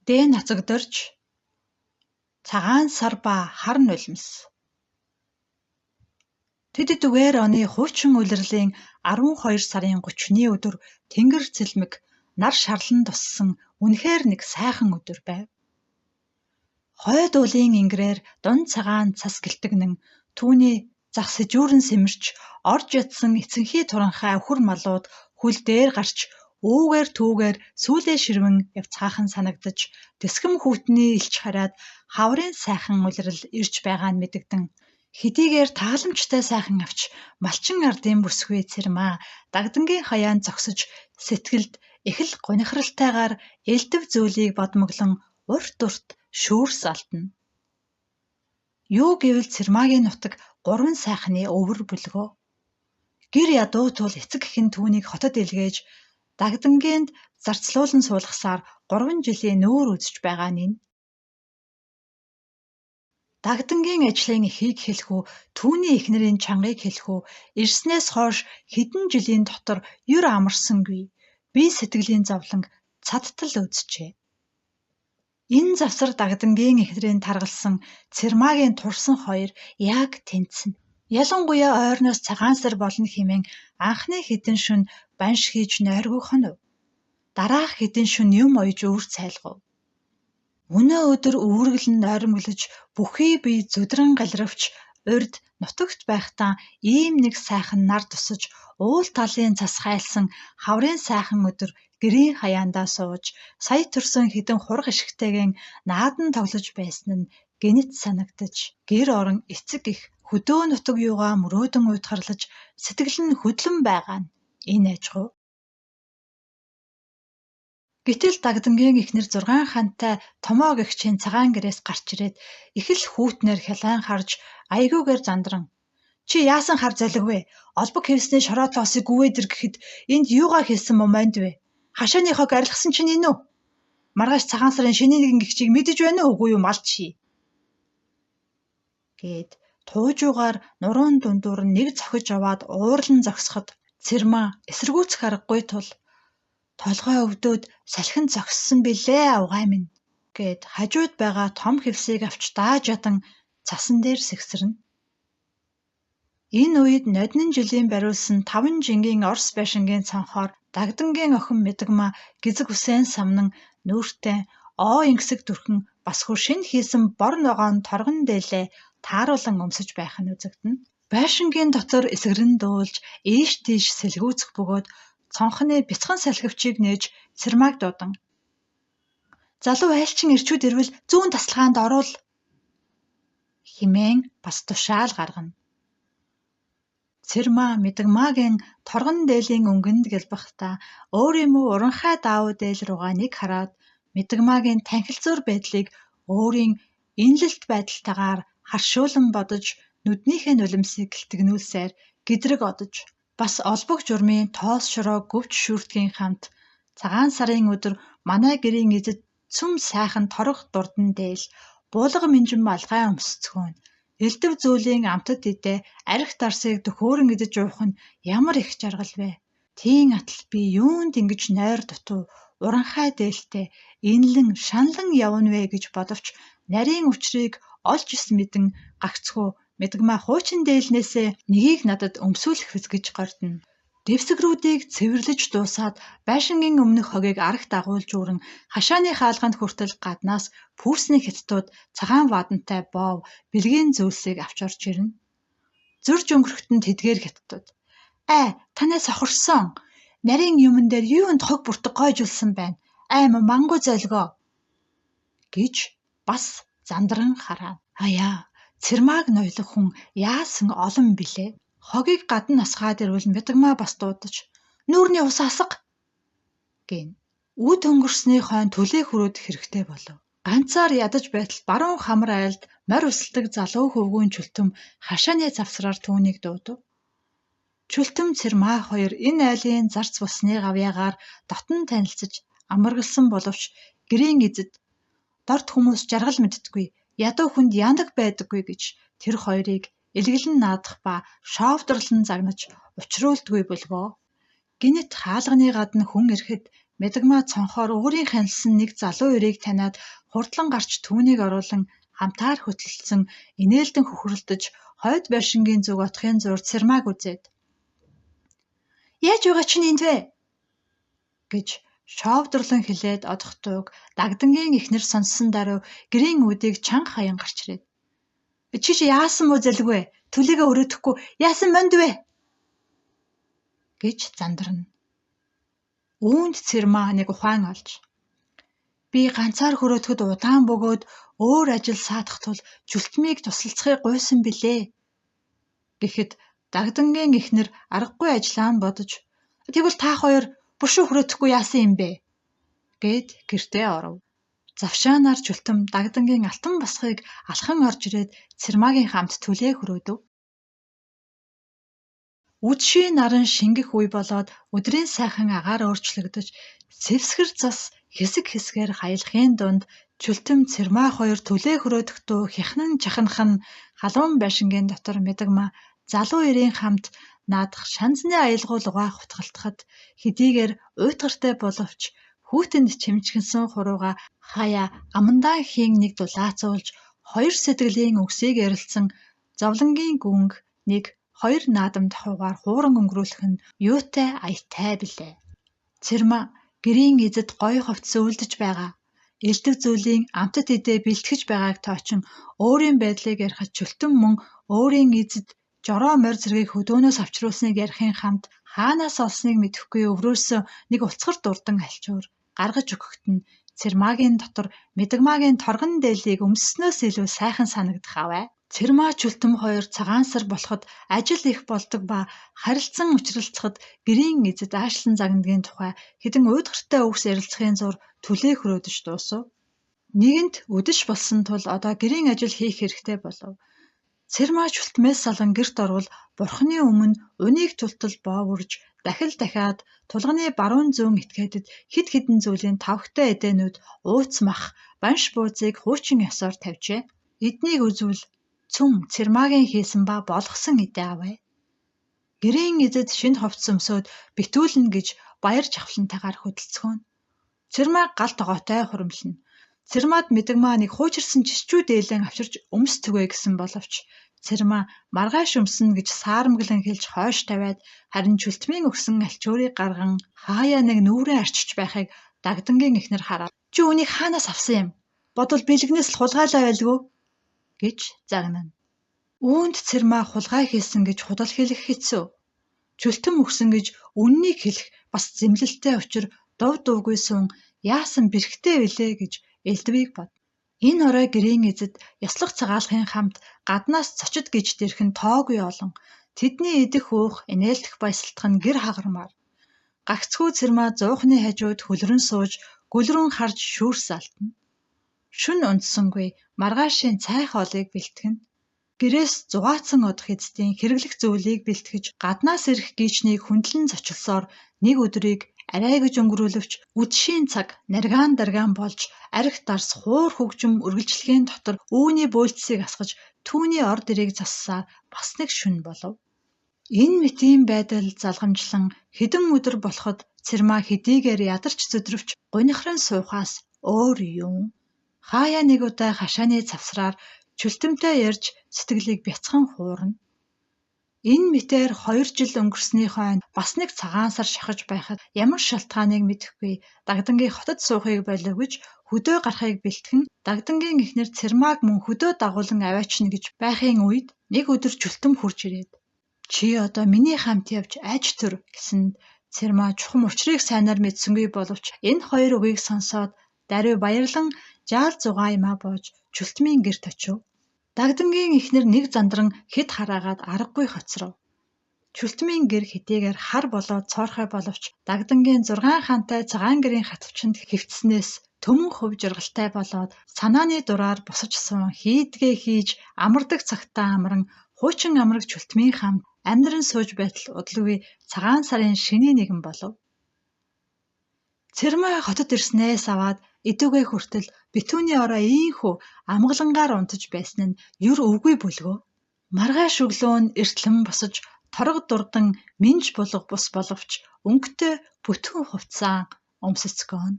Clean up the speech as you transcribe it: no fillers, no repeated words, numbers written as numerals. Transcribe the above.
Дээ нацагдорж цагаан сар ба хар нулимс. Тэд түгээр оны хуучин улирлын 12 сарын 30-ны өдөр тэнгэр цэлмэг нар шарлан туссан үнэхээр нэг сайхан өдөр байв. Хойд уулын ингэрээр дунд цагаан цас гэлтэгнэн түүний зах сэжүүрэн сэмэрч орж ядсан эцэнхий туранхай өхөр малууд хүл дээр гарч үүгээр түүгээр сүүлээ ширвэн явцгаахан санагдаж дэсгэм хүүтний илч хараад хаврын сайхан улирал ирж байгаа нь мэдэгдэн хэдийгээр тааламжтай сайхан авч малчин ардын бүсгүй цэрмаа дагдангийн хаяанд зогсож сэтгэлд их л гунихралтайгаар элдв зүйлийг бодмоглон урт урт шүүрс алдна. Юу гэвэл цэрмаагийн нутаг 3 сайхны өвөр бүлгөө. Гэр ядуу тул эцэг эхэн түүнийг хотод илгээж дагдангийнд зарцлуулан суулгасаар 3 жилийн нүүр үзэж байгаа нь. Дагдангийн ажлын эхийг хэлэхүү, түүний эхнэрийн чангыг хэлэхүү, ирснээс хойш хэдэн жилийн дотор юр амарсангүй, бие сэтгэлийн зовлонг цадтал үзжээ. Энэ завсар дагдангийн эхнэрийн таргалсан цэрмаагийн турсан хоёр яг тэнцэнэ. Ялангуяа ойрноос цагаан сар болно хэмээн анхны хэдэн шөнө банш хийж нойргүй хонов. Дараах хэдэн шөнө юм ойж өвөр цайлгав. Өнөө өдөр өвөргөлн нойрмоглож бүхий бие зүдрэн галривч урд нутагт байхдаа ийм нэг сайхан нар тусаж уул талын цас хайлсан хаврын сайхан өдөр гэрийн хаяандаа сууж сая төрсөн хэдэн хург ишгтэйгэн наадан тоглож байсан нь гэнэт санагдаж гэр орон эцэг их хөдөө нутаг юугаа мөрөөдөн уйтгарлаж сэтгэл нь хөдлөн байгаа нь энэ ажгүй. Гэтэл дагдангийн эхнэр 6 хантай томоо гэгчийн цагаан гэрээс гарч ирээд их л хүүтнэр хялайн харж айгүйгээр зандран чи яасан хар золиг вэ? Олбог хэвсний шороотлоосыг гүвээд ир гэхэд энд юугаа хийсэн момонд вэ? Хашааныхоо арилгасан чинь энэ үү? Маргааш цагаан сарын шиний нэгэн гэгчийг мэдэж байна уу үгүй юу малчи? Гэд туужуугаар нуруунд дундуур нэг цохиж аваад уурлан зогсоход цэрмаа эсэргүүцэх аргагүй тул толгой өвдөөд салхин зогссон билээ авгай минь гэд хажууд байгаа том хэвсийг авч дааж ядан цасан дээр сэгсэрнэ. Энэ үед ноднин жилийн бариулсан 5 жингийн Орос байшингийн цонхоор дагдангийн охин Мэдгмаа гизэг үсээн самнан нүүртэй оо ингэсэг дүрхэн бас хөр шинэ хийсэн бор ногоон торгон дээлээ тааруулан өмсөж байх нь үзэгдэнэ. Байшингийн дотор эсгэрэн дуулж ийш тийш сэлгүүцэх бөгөөд цонхны бяцхан салхивчийг нээж цэрмааг дуудан. Залуу айлчин ирчүүд ирвэл зүүн тасалгаанд оруул химэн бас тушаал гаргана. Цэрмаа Мэдгмаагийн торгон дээлийн өнгөнд гэлбахтаа өөрийн уранхай даав дээл руугаа нэг хараад Мэдгмаагийн танхилцуур байдлыг өөрийн инлэлт байдалтайгаар харшуулан бодож нүднийхээ нулимсыг гэлтгнүүлсээр гэдрэг одож бас олбог журмын тоос шороо гөвч шүүртгийн хамт цагаан сарын өдөр манай гэрийн эзэд цүм сайхан торох дурдан дээл буулга минжин малгай өмсцгөөн элдв зүйлийн амтад идэ арх дарсыг төхөөрөн идэж уух нь ямар их жаргал вэ? Тийм атал би юунд ингэж нойр дутуу уранхай дээлтэй инлэн шанлан явна вэ гэж бодовч нарийн учрыг олж ис мэдэн гагцхүү Мэдгмаа хуучин дээлнээсээ нэгийг надад өмсүүлэх хэс гэж гордно. Дэвсгрүүдийг цэвэрлэж дуусаад байшингийн өмнөх хогийг арах дагуулж үүрэн хашааны хаалганд хүртэл гаднаас пүүсний хятадууд цагаан ваадантай боов бэлгийн зүйлсийг авч орж ирнэ. Зурж өнгөрөхт нь тэдгээр хятадууд. Танаас сохорсон. Нарийн юмн дээр юунд хог бүртэг гойжулсан байна. Мангу золгоо гэж бас зандран хараа. Цэрмааг ноёлох хүн яасан олон билээ. Хогийг гадна насгаад ирвэл Мэдгмаа бас дуудаж нүүрний ус асга гин. Үд өнгөрсний хойно төлөө хүрөөдөх хэрэгтэй болов. Ганцаар ядаж байтал баруун хамар айлд морь усалдаг залуу хөвгүүн чүлтэм хашааны завсраар түүнийг дуудав. Чүлтэм цэрмаа хоёр энэ айлын зарц бусны гавьяагаар дотн танилцж амаргалсан боловч гэрийн эзэд дорд хүмүүс жаргал мэдтгүй ядуу хүнд яндаг байдаггүй гэж тэр хоёрыг илгэлэн наадах ба шовдрлон загнаж учруулдгүй бөлгөө. Гинэт хаалганы гадна хүн ирэхэд Мэдэгмаа цонхоор өөрийн хянсан нэг залуу эрийг таниад хурдлан гарч түүнийг оруулан хамтаар хөтлөлдсөн инээлдэн хөхрөлдөж хойд байшингийн зүг отохын зуур Цэрмааг үзээд "Яаж байгаа чинь энд вэ?" гэж шоовдрлон хэлээд одохдууг Дагдангийн эхнэр сонссон даруй гэрийн үдийг чанга хаян гарч ирээд "Чи яасан мó залгүй? Төлөөгөө өрөөдөхгүй яасан монд вэ?" гэж зандарна. Үүнд Цэрмаа нэг ухаан олж "Би ганцаар хөрөөдөхөд удаан бөгөөд өөр ажил саадах тул Чүлтмийг тусалцахыг гуйсан билээ" гэхэд Дагдангийн эхнэр аргагүй ажиллаа нь бодож "Тэгвэл та хоёр бушуу хөрөөдөхгүй яасан юм бэ?" гэд гэртээ оров. Завшаанаар Чүлтэм Дагдангийн алтан басхыг алхан орж ирээд Цэрмаагийн хамт түлээ хөрөөдөв. Үдшийн наран шингэх үе болоод өдрийн сайхан агаар өөрчлөгдөж сэвсгэр цас хэсэг хэсгээр хаялахын дунд Чүлтэм Цэрмаа хоёр түлээ хөрөөдөхдөө хяхнан чахнах нь халуун байшингийн дотор Мэдэгмаа залуу эрийн хамт наадах шанзны аялгау лугаа хутгалтахад хэдийгээр уйтгартай боловч хүүтэнд чимчгэнсэн хурууга хаяа амандаа хийн нэг дулаацуулж хоёр сэтгэлийн үгсийг ярилцсан зовлонгийн гүнг нэг хоёр наадам давхуугаар хууран өнгөрүүлэх нь юутай аятай билээ. Цэрмаа гэрийн эзэд гоё хувцс үлдэж байгаа. Элдэг зүйлийн амтд идэ бэлтгэж байгааг тоочин өөрийн байдлыг ярихад Чүлтэн мөн өөрийн эзэд жороо морь зэргийг хөдөөнөөс авчруулсныг ярихын хамт хаанаас олсныг мэдэхгүй өврөөсөө нэг уцхар дурдан альчуур гаргаж өгөхт нь Цэрмаагийн дотор Мэдэгмаагийн торгон дээлийг өмсснөөс илүү сайхан санагдах авай. Цэрмаа Чүлтэм хоёр цагаан сар болоход ажил их болдог ба харилцан учралцахад гэрийн эзэд аашлан загнадгийн тухай хэдэн уйдгартай үгс ярилцахын зур түлээ хөрөөдөж дуусав. Нэгэнт өдөж болсон тул одоо гэрийн ажил хийх хэрэгтэй болов. Цэрмаа Чүлтмээс салан гэрт орвол бурхны өмнө унийг тултал боовурж дахиад тулганы баруун зүүн этгээдэд хэд хэдэн зүйлийн тавхтай эдээнүүд ууц мах банш буузыг хуучин ёсоор тавьжээ. Эднийг үзвэл цүм Цэрмаагийн хийсэн ба болгосон эдээ авъя. Гэрийн эзэд шинэ хувцас өмсөөд битүүлнэ гэж баяр жавхлантайгаар хөдөлцгөөн. Цэрмаа гал тогоотой хуримлана. Цэрмаад Мэдэгмаа нэг хуучирсан жисчүү дээлэн авчирч өмс түгэй гэсэн боловч Цэрмаа маргааш өмснө гэж саарамглан хэлж хойш тавиад харин Чүлтмийн өгсөн альчуурыг гарган хаяа нэг нүүрэн арчиж байхыг Дагдангийн эхнэр хараад "Чи үнийг хаанаас авсан юм? Бодвол бэлгнээс л хулгайлаа байлгүй" гэж загнана. Үүнд Цэрмаа хулгай хийсэн гэж худал хэлэх хэцүү. Чүлтэм өгсөн гэж үннийг хэлэх бас зэмлэлтэй учир дув дуугүй суун яасан бэрхтээ билээ гэж элдвийг бод. Энэ орой гэрийн эзэд ёслох цагаалхын хамт гаднаас цочид гэж дэрх нь тоогүй олон. Тэдний идэх уух инээлдэх баясалтах нь гэр хагармаар. Гагцхүү Цэрмаа зуухны хажууд хөлрөн сууж гөлрөн харж шүүрс алтна. Шүн унтсангүй маргаашийн цай хоолыг бэлтгэн. Гэрээс зугаацсан одох эцдийн хэрэглэх зүйлийг бэлтгэж гаднаас ирэх гийчнийг хүндлэн зочилсоор нэг өдрийг арай гэж өнгөрүүлвч үдшийн цаг наргаан даргаан болж арх дарс хуур хөгжим үргэлжлэхийн дотор үүний бөөлцсийг асгаж түүний ор дэрийг зассаар бас нэг шүн болов. Энэ мэтийн байдал залгамжлан хэдэн өдөр болоход Цэрмаа хэдийгээр ядарч зүдрвч гунихран суухаас өөр юм. Хаяа нэг удаа хашааны цавсраар Чүлтэмтэй ярьж сэтгэлийг бяцхан хуурна. Энэ мэтээр 2 жил өнгөрсний хойно бас нэг цагаан сар шахаж байхад ямар шалтгааныг мэдэхгүй Дагдангийн хотод суухыг болов гэж хөдөө гарахыг бэлтгэн Дагдангийн эхнэр Цэрмааг мөн хөдөө дагуулan аваачна гэж байхын үед нэг өдөр Чүлтэм хурж ирээд "Чи одоо миний хамт явж аж түр" гэсэнд Цэрмаа чухам учрыг сайнаар мэдсэнгүй боловч энэ хоёр үгийг сонсоод даруй баярлан жаал зугаа юмаа боож Чүлтмийн гэрт очив. Дагдангийн эхнэр нэг зандран хэд хараагаад аргагүй хоцров. Чүлтмийн гэр хэдийгээр хар болоод цоорхой боловч Дагдангийн 6 хаантай цагаан гэрийн хатвчанд хэвтснээс төмөн хөв жиргалтай болоод санааны дураар босож суун хийдгээ хийж амардаг цагтаа амран хуучин амраг Чүлтмийн хамт амьдран сууж байтал удалгүй цагаан сарын шиний нэгэн болов. Цэрмаа хотод ирснээс аваад идүүгээ хүртэл битүүний ороо ийхүү амгалангаар унтаж байсан нь юр өвгүй бүлгөө. Маргааш өглөө нь эртлэн босож торог дурдан минж булга бус боловч өнгөтэй бүтэн хувцаан өмсөцгөөн.